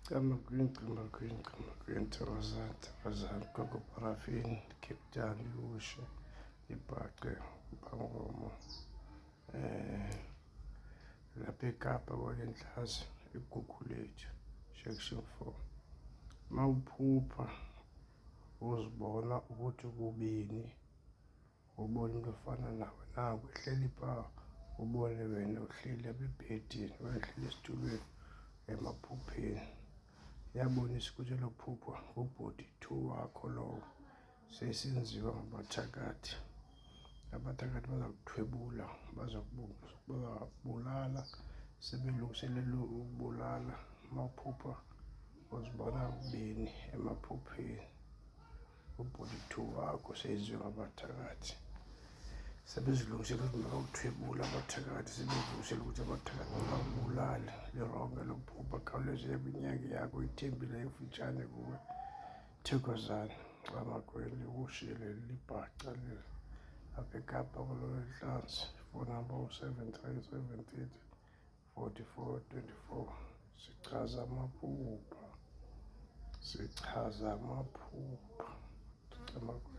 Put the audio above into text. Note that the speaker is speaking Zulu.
Cama Green, Thokozani, Gogo Parafin, Cape Town, Ushe, Ibhaqe, Mpangomo, lapha eKapa kwaLenhlaza, eGugulethu, Section 4. Mawuphupha uzibona ukuthi kubini, ubone umuntu ofana nawe, nawe ehleli pha, ubone wena uhleli ebhedini, wena uhleli esitulweni emaphupheni. Yabonisa ukuthi lophupho ubhodi 2 wakho lowo sesenziwa ngabathakathi. Abathakathi bazakuthwebula, bazakubulala, sebelungiselela ukubulala. Mawuphupha uzibona kubini emaphupheni, ubhodi 2 wakho seyenziwe ngabathakathi. Sebezilungisela ukuthi bawuthwebula abathakathi, sebezilungisela ukuthi abathakathi bakubulale. Lironke lokuphupha khawuleze kwinyanga yakho ithembile emfutshane kuwe. Thokozani, Camaguini, Ushile, Libhaca, apha eKapa kwaLenhlaza. Phone number 073 44 24. Sichaza amaphupha. Camaguini.